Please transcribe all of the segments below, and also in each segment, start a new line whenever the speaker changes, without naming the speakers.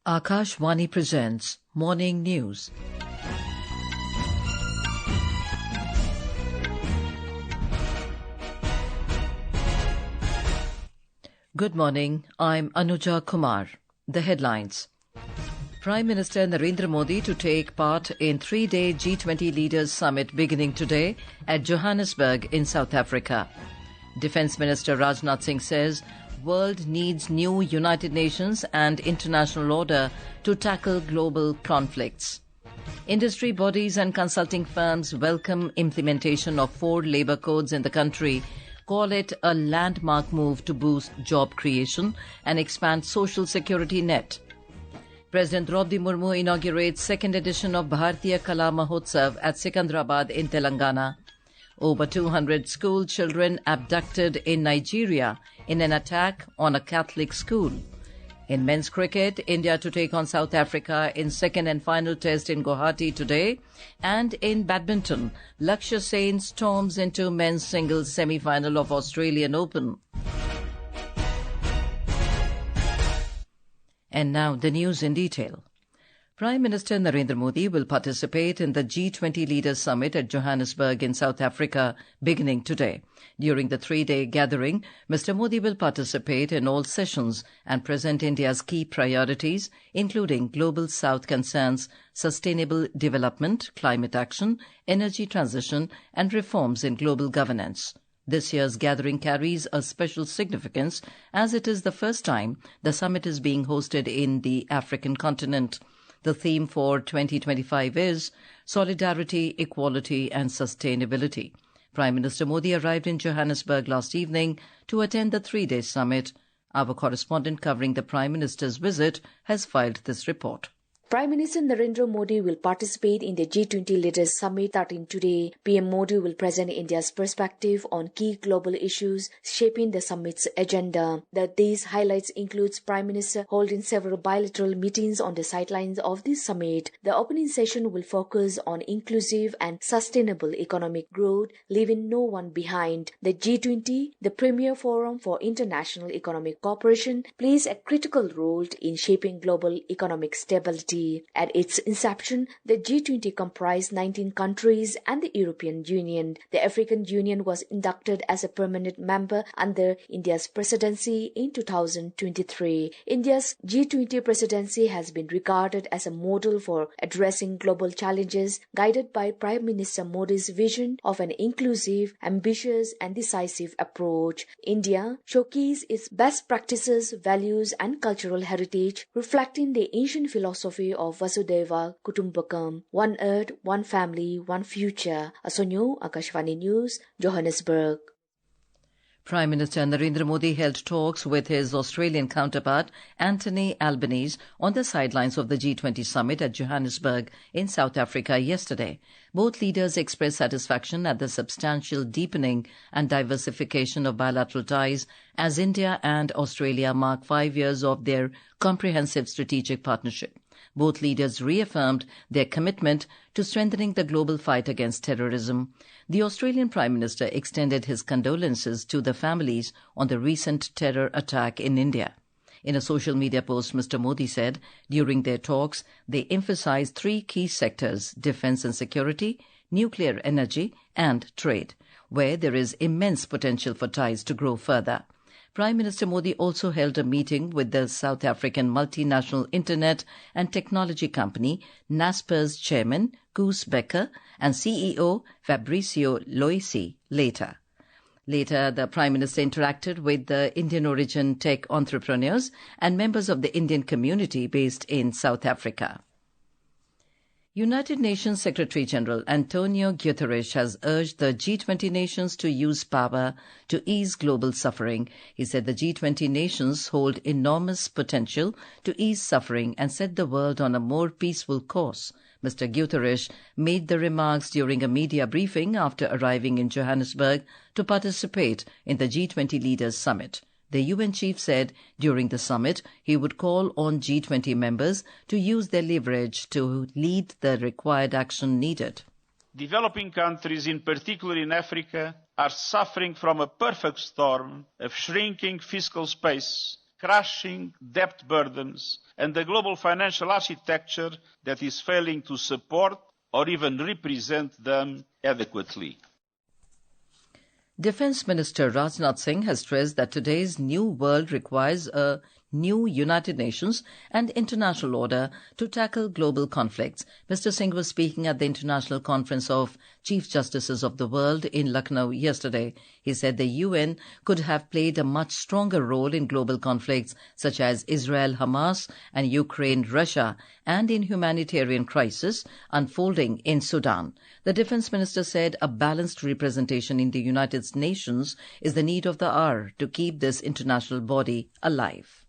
Akashvani presents Morning News. Good morning, I'm Anuja Kumar. The headlines. Prime Minister Narendra Modi to take part in 3-day G20 Leaders Summit beginning today at Johannesburg in South Africa. Defence Minister Rajnath Singh says world needs new United Nations and international order to tackle global conflicts. Industry bodies and consulting firms welcome implementation of 4 labour codes in the country, call it a landmark move to boost job creation and expand social security net. President Droupadi Murmu inaugurates second edition of Bharatiya Kala Mahotsav at Secunderabad in Telangana. Over 200 school children abducted in Nigeria in an attack on a Catholic school. In men's cricket, India to take on South Africa in second and final test in Guwahati today. And in badminton, Lakshya Sen storms into men's singles semifinal of Australian Open. And now the news in detail. Prime Minister Narendra Modi will participate in the G20 Leaders Summit at Johannesburg in South Africa beginning today. During the 3-day gathering, Mr. Modi will participate in all sessions and present India's key priorities, including Global South concerns, sustainable development, climate action, energy transition, and reforms in global governance. This year's gathering carries a special significance as it is the first time the summit is being hosted in the African continent. The theme for 2025 is Solidarity, Equality and Sustainability. Prime Minister Modi arrived in Johannesburg last evening to attend the 3-day summit. Our correspondent covering the Prime Minister's visit has filed this report.
Prime Minister Narendra Modi will participate in the G20 Leaders Summit starting today. PM Modi will present India's perspective on key global issues shaping the summit's agenda. The day's highlights includes Prime Minister holding several bilateral meetings on the sidelines of this summit. The opening session will focus on inclusive and sustainable economic growth, leaving no one behind. The G20, the premier forum for international economic cooperation, plays a critical role in shaping global economic stability. At its inception, the G20 comprised 19 countries and the European Union. The African Union was inducted as a permanent member under India's presidency in 2023. India's G20 presidency has been regarded as a model for addressing global challenges, guided by Prime Minister Modi's vision of an inclusive, ambitious and decisive approach. India showcased its best practices, values and cultural heritage, reflecting the ancient philosophy of Vasudhaiva Kutumbakam, one earth, one family, one future. Asonyo, Akashvani News, Johannesburg.
Prime Minister Narendra Modi held talks with his Australian counterpart, Anthony Albanese, on the sidelines of the G20 Summit at Johannesburg in South Africa yesterday. Both leaders expressed satisfaction at the substantial deepening and diversification of bilateral ties as India and Australia mark 5 years of their comprehensive strategic partnership. Both leaders reaffirmed their commitment to strengthening the global fight against terrorism. The Australian Prime Minister extended his condolences to the families on the recent terror attack in India. In a social media post, Mr. Modi said during their talks they emphasized 3 key sectors: defence and security, nuclear energy and trade, where there is immense potential for ties to grow further. Prime Minister Modi also held a meeting with the South African multinational internet and technology company Naspers chairman Koos Bekker and CEO Fabrizio Loisi later. Later, the Prime Minister interacted with the Indian origin tech entrepreneurs and members of the Indian community based in South Africa. United Nations Secretary-General Antonio Guterres has urged the G20 nations to use power to ease global suffering. He said the G20 nations hold enormous potential to ease suffering and set the world on a more peaceful course. Mr. Guterres made the remarks during a media briefing after arriving in Johannesburg to participate in the G20 Leaders Summit. The UN chief said during the summit he would call on G20 members to use their leverage to lead the required action needed.
Developing countries, in particular in Africa, are suffering from a perfect storm of shrinking fiscal space, crushing debt burdens, and the global financial architecture that is failing to support or even represent them adequately.
Defence Minister Rajnath Singh has stressed that today's new world requires a new United Nations and international order to tackle global conflicts. Mr. Singh was speaking at the International Conference of Chief Justices of the World in Lucknow yesterday. He said the UN could have played a much stronger role in global conflicts such as Israel-Hamas and Ukraine-Russia and in humanitarian crisis unfolding in Sudan. The Defence Minister said a balanced representation in the United Nations is the need of the hour to keep this international body alive.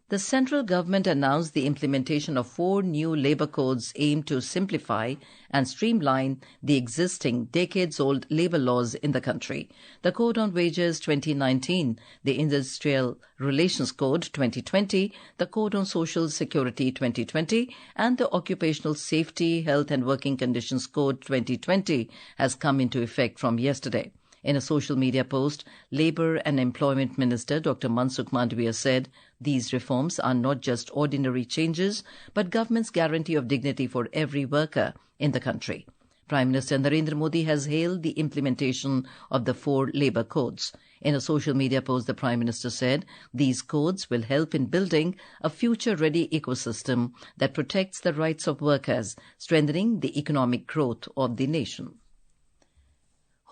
The central government announced the implementation of 4 new labour codes aimed to simplify and streamline the existing decades-old labour laws in the country. The Code on Wages 2019, the Industrial Relations Code 2020, the Code on Social Security 2020, and the Occupational Safety, Health and Working Conditions Code 2020 has come into effect from yesterday. In a social media post, Labour and Employment Minister Dr. Mansukh Mandavia said these reforms are not just ordinary changes, but government's guarantee of dignity for every worker in the country. Prime Minister Narendra Modi has hailed the implementation of the 4 labour codes. In a social media post, the Prime Minister said these codes will help in building a future-ready ecosystem that protects the rights of workers, strengthening the economic growth of the nation.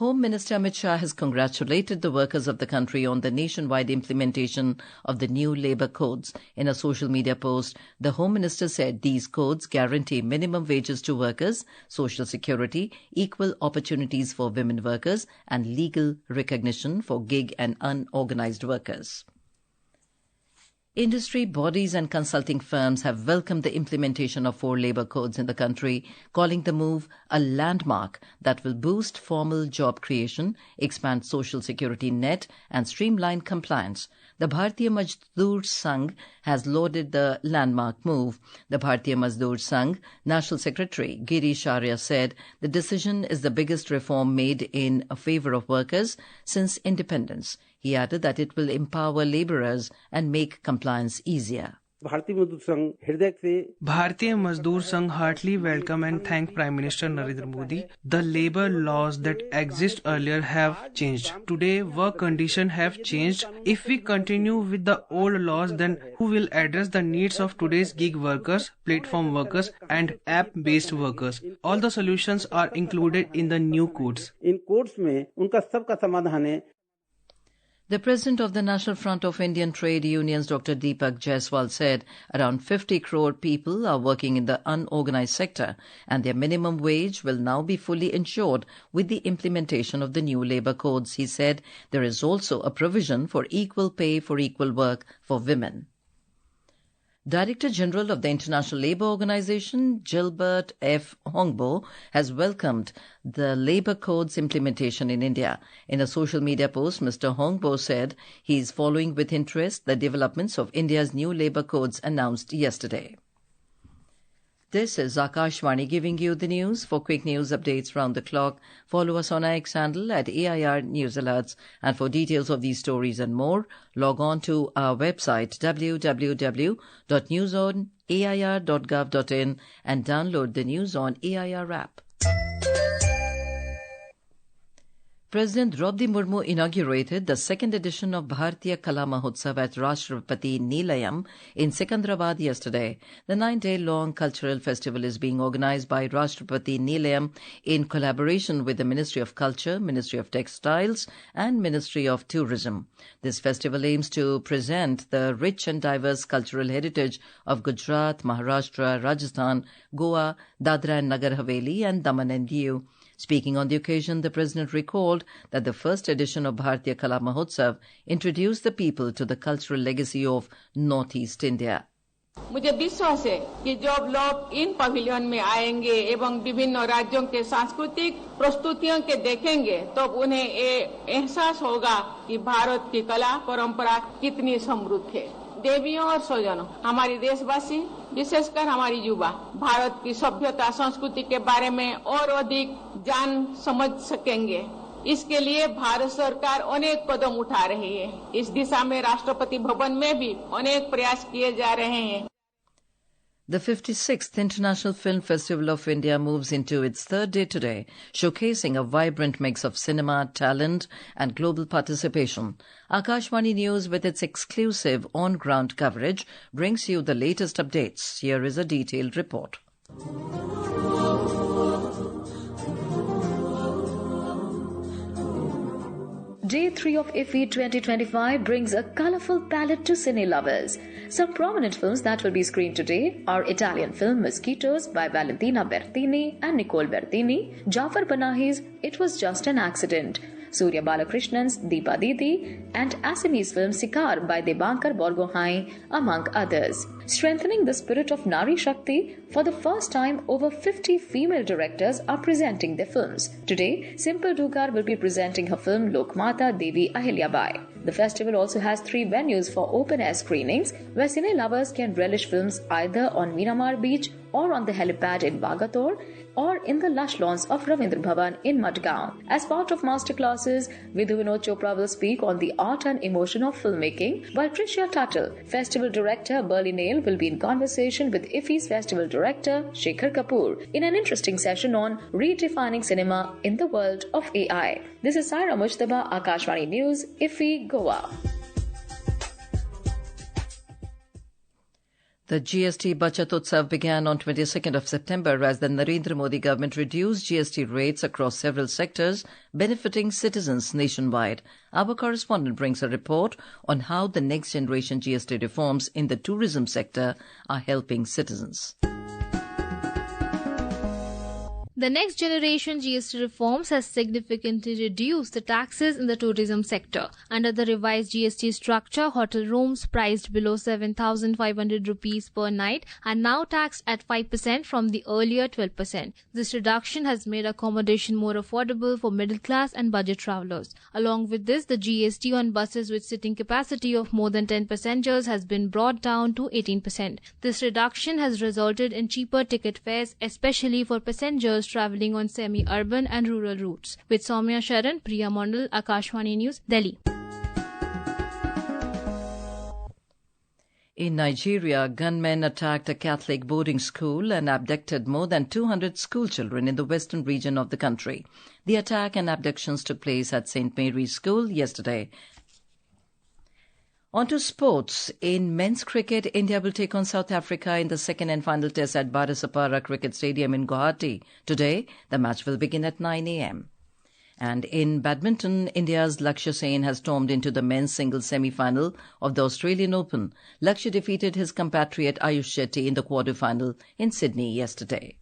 Home Minister Amit Shah has congratulated the workers of the country on the nationwide implementation of the new labour codes. In a social media post, the Home Minister said these codes guarantee minimum wages to workers, social security, equal opportunities for women workers, and legal recognition for gig and unorganised workers. Industry bodies and consulting firms have welcomed the implementation of 4 labour codes in the country, calling the move a landmark that will boost formal job creation, expand social security net and streamline compliance. The Bharatiya Mazdoor Sangh has lauded the landmark move. The Bharatiya Mazdoor Sangh National Secretary Girish Arya said the decision is the biggest reform made in favour of workers since independence. He added that it will empower labourers and make compliance easier.
Bharatiya Mazdoor Sangh heartily welcome and thank Prime Minister Narendra Modi. The labour laws that exist earlier have changed. Today, work conditions have changed. If we continue with the old laws, then who will address the needs of today's gig workers, platform workers and app-based workers? All the solutions are included in the new codes.
The President of the National Front of Indian Trade Unions, Dr. Deepak Jaiswal, said around 50 crore people are working in the unorganised sector and their minimum wage will now be fully insured with the implementation of the new labour codes. He said there is also a provision for equal pay for equal work for women. Director General of the International Labour Organization, Gilbert F. Hongbo, has welcomed the labour codes implementation in India. In a social media post, Mr. Hongbo said he is following with interest the developments of India's new labour codes announced yesterday. This is Akashvani giving you the news. For quick news updates round the clock, follow us on our X handle at AIR News Alerts. And for details of these stories and more, log on to our website www.newsonair.gov.in and download the News on AIR app. President Droupadi Murmu inaugurated the second edition of Bharatiya Kala Mahotsav at Rashtrapati Nilayam in Secunderabad yesterday. The 9-day-long cultural festival is being organized by Rashtrapati Nilayam in collaboration with the Ministry of Culture, Ministry of Textiles and Ministry of Tourism. This festival aims to present the rich and diverse cultural heritage of Gujarat, Maharashtra, Rajasthan, Goa, Dadra and Nagar Haveli and Daman and Diu. Speaking on the occasion, the President recalled that the first edition of Bharatiya Kala Mahotsav introduced the people to the cultural legacy of Northeast India.
मुझे विश्वास है कि जब लोग इन pavilion में आएंगे एवं विभिन्न राज्यों के सांस्कृतिक प्रस्तुतियों के देखेंगे तो उन्हें ये एहसास होगा कि भारत की कला परंपरा कितनी समृद्ध है। देवियों और स्वजनों, हमारी देशवासी विशेषकर हमारी युवा भारत की सभ्यता संस्कृति के बारे में और अधिक जान समझ सकेंगे। इसके लिए भारत सरकार अनेक कदम उठा रही है। इस दिशा में राष्ट्रपति भवन में भी अनेक प्रयास किए जा रहे हैं।
The 56th International Film Festival of India moves into its third day today, showcasing a vibrant mix of cinema, talent and global participation. Akashvani News, with its exclusive on-ground coverage, brings you the latest updates. Here is a detailed report.
Day 3 of IFFI 2025 brings a colourful palette to cine lovers. Some prominent films that will be screened today are Italian film Mosquitoes by Valentina Bertini and Nicole Bertini, Jafar Panahi's It Was Just an Accident, Surya Balakrishnan's Deepa Didi, and Assamese film Sikar by Debankar Borgohain, among others. Strengthening the spirit of Nari Shakti, for the first time over 50 female directors are presenting their films. Today, Simple Dukar will be presenting her film Lokmata Devi Ahilyabai. The festival also has 3 venues for open-air screenings where cine lovers can relish films either on Miramar Beach or on the helipad in Bagator or in the lush lawns of Ravindra Bhavan in Madgaon. As part of masterclasses, Vidhu Vinod Chopra will speak on the art and emotion of filmmaking, while Tricia Tuttle, festival director Burley Nail, will be in conversation with IFFI's festival director Shekhar Kapoor in an interesting session on redefining cinema in the world of AI. This is Saira Mujtaba, Akashvani News, IFFI, Goa.
The GST Bachat Utsav began on 22nd of September as the Narendra Modi government reduced GST rates across several sectors, benefiting citizens nationwide. Our correspondent brings a report on how the next generation GST reforms in the tourism sector are helping citizens.
The next generation GST reforms has significantly reduced the taxes in the tourism sector. Under the revised GST structure, hotel rooms priced below 7,500 rupees per night are now taxed at 5% from the earlier 12%. This reduction has made accommodation more affordable for middle class and budget travelers. Along with this, the GST on buses with sitting capacity of more than 10 passengers has been brought down to 18%. This reduction has resulted in cheaper ticket fares, especially for passengers travelling on semi-urban and rural routes. With Soumya Sharan, Priya Mondal, Akashvani News, Delhi.
In Nigeria, gunmen attacked a Catholic boarding school and abducted more than 200 schoolchildren in the western region of the country. The attack and abductions took place at St. Mary's School yesterday. On to sports. In men's cricket, India will take on South Africa in the second and final test at Bharatiya Cricket Stadium in Guwahati. Today, the match will begin at 9 a.m. And in badminton, India's Lakshya Sen has stormed into the men's singles semi-final of the Australian Open. Lakshya defeated his compatriot Ayush Shetty in the quarter-final in Sydney yesterday.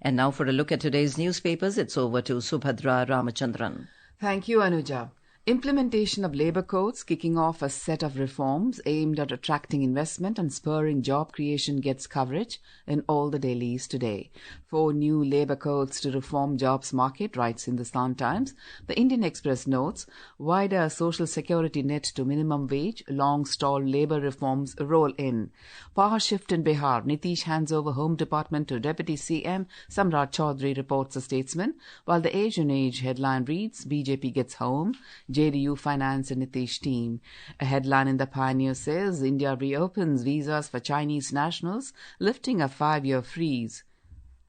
And now for a look at today's newspapers, it's over to Subhadra Ramachandran.
Thank you, Anuja. Implementation of labour codes kicking off a set of reforms aimed at attracting investment and spurring job creation gets coverage in all the dailies today. 4 new labour codes to reform jobs market, writes Hindustan Times. The Indian Express notes, wider social security net to minimum wage, long-stalled labour reforms roll in. Power shift in Bihar, Nitish hands over Home Department to Deputy CM, Samrat Chaudhary reports a statesman, while the Asian Age headline reads, BJP gets home, JDU finance and Nitish team. A headline in the Pioneer says, India reopens visas for Chinese nationals, lifting a 5-year freeze.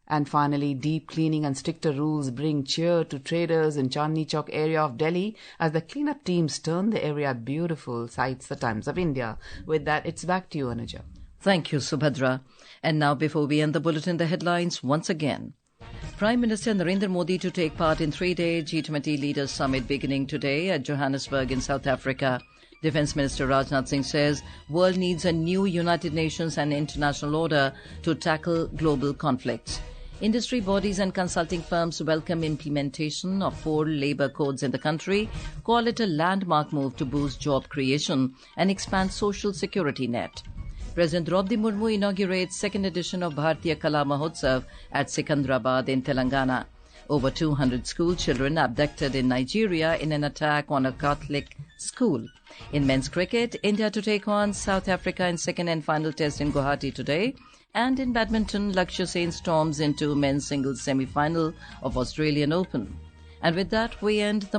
And finally, deep cleaning and stricter rules bring cheer to traders in Chandni Chowk area of Delhi as the cleanup teams turn the area beautiful, cites the Times of India. With that, it's back to you, Anuja.
Thank you, Subhadra. And now, before we end the bulletin, the headlines once again. Prime Minister Narendra Modi to take part in 3-day G20 Leaders Summit beginning today at Johannesburg in South Africa. Defence Minister Rajnath Singh says world needs a new United Nations and international order to tackle global conflicts. Industry bodies and consulting firms welcome implementation of 4 labour codes in the country, call it a landmark move to boost job creation and expand social security net. President Droupadi Murmu inaugurates second edition of Bharatiya Kala Mahotsav at Secunderabad in Telangana. Over 200 school children abducted in Nigeria in an attack on a Catholic school. In men's cricket, India to take on South Africa in second and final test in Guwahati today. And in badminton, Lakshya Sen storms into men's singles semi-final of Australian Open. And with that, we end the